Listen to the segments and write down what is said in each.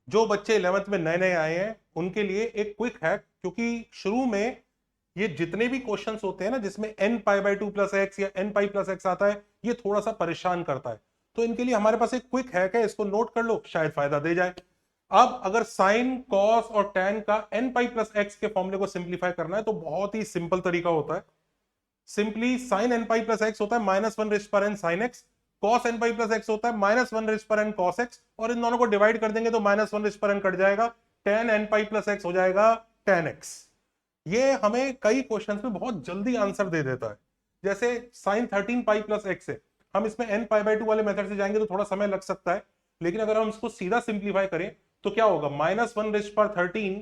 जो बच्चे 11th में नए नए आए हैं उनके लिए एक क्विक हैक, क्योंकि शुरू में ये जितने भी क्वेश्चंस होते हैं ना जिसमें n pi by two plus x या n पाई प्लस एक्स आता है, ये थोड़ा सा परेशान करता है। तो इनके लिए हमारे पास एक क्विक हैक है, इसको नोट कर लो, शायद फायदा दे जाए। अब अगर साइन कॉस और टैन का n पाई प्लस एक्स के फॉर्मूले को सिंप्लीफाई करना है तो बहुत ही सिंपल तरीका होता है। Simply sine n pi plus x होता है minus one raised power n sine x, cos n pi plus x होता है minus one raised power n cos x, और इन दोनों को डिवाइड कर देंगे तो minus one raised power n cut जाएगा, tan n pi plus x हो जाएगा टेन एक्स। ये हमें कई क्वेश्चंस में बहुत जल्दी आंसर दे देता है। जैसे साइन 13 पाई प्लस एक्स है, हम इसमें एन पाई बाई टू वाले मेथड से जाएंगे तो थोड़ा समय लग सकता है, लेकिन अगर हम इसको सीधा सिंप्लीफाई करें तो क्या होगा, माइनस वन रेस्ट पर 13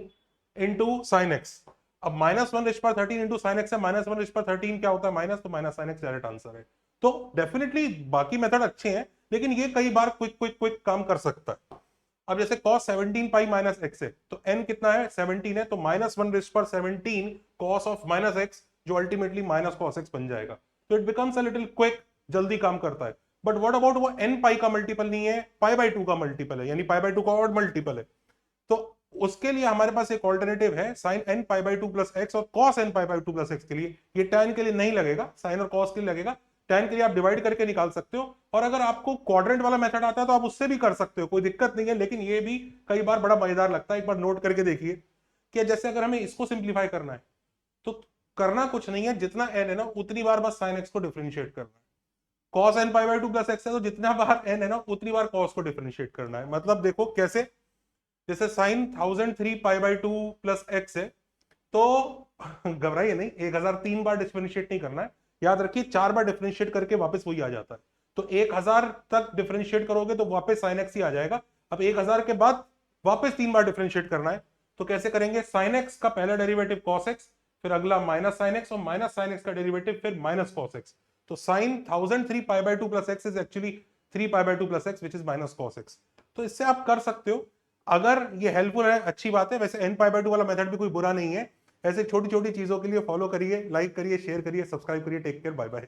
इंटू साइन एक्स। अब माइनस वन रेस्ट पर 13 इंटू साइन एक्स है, माइनस वन रेस्ट पर 13 क्या होता है माइनस, तो minus sine x direct answer है। तो डेफिनेटली बाकी मेथड अच्छे हैं, लेकिन ये कई बार क्विक क्विक क्विक काम कर सकता है। अब जैसे cos 17 पाई माइनस एक्स है, तो n कितना है 17 है, तो माइनस वन रेस्ट पर 17 cos ऑफ माइनस एक्स, जो अल्टीमेटली माइनस cos एक्स बन जाएगा। तो it becomes a little quick, जल्दी काम करता है। बट व्हाट अबाउट वो n पाई का मल्टीपल नहीं है, पाई बाई टू का मल्टीपल है, यानी पाई बाई टू का और मल्टीपल है। तो उसके लिए हमारे पास एक ऑल्टरनेटिव है, sine n pi by two plus x और cos n pi by two plus x के लिए। ये टैन के लिए नहीं लगेगा, साइन और कॉस के लिए लगेगा। टैन के लिए आप डिवाइड करके निकाल सकते हो, और अगर आपको क्वाड्रेंट वाला मेथड आता है तो आप उससे भी कर सकते हो, कोई दिक्कत नहीं है। लेकिन ये भी कई बार बड़ा मजेदार लगता है, एक बार नोट करके देखिए कि जैसे अगर हमें इसको सिंप्लीफाई करना है तो करना कुछ नहीं है, जितना एन है ना उतनी बार बस साइन एक्स को डिफरेंशिएट करना है। Cos n pi by two plus x है, तो जितना बार एन है ना उतनी बार कॉस को डिफरेंशिएट करना है। मतलब देखो कैसे, जैसे sine 1003 pi by two plus x है, तो घबराइए नहीं, 1003 बार डिफरेंशिएट नहीं करना है। याद रखिए 4 बार डिफरेंशिएट करके वापस वही आ जाता है। तो 1000 तक डिफरेंशिएट करोगे तो वापस साइन एक्स ही आ जाएगा। अब 1000 के बाद वापस 3 बार डिफरेंशिएट करना है, तो कैसे करेंगे, साइन एक्स का पहला डेरिवेटिव कॉस एक्स, फिर अगला माइनस साइन एक्स, और माइनस साइन एक्स का डेरिवेटिव फिर माइनस कॉस एक्स। तो sine 1003 pi by two plus x is actually 3 pi by two plus x which is minus cos x. तो इससे आप कर सकते हो, अगर ये हेल्पफुल है अच्छी बात है। वैसे एन पाई बाई टू वाला मेथड भी कोई बुरा नहीं है। ऐसे छोटी छोटी चीजों के लिए फॉलो करिए, लाइक करिए, शेयर करिए, सब्सक्राइब करिए। Take care, bye bye.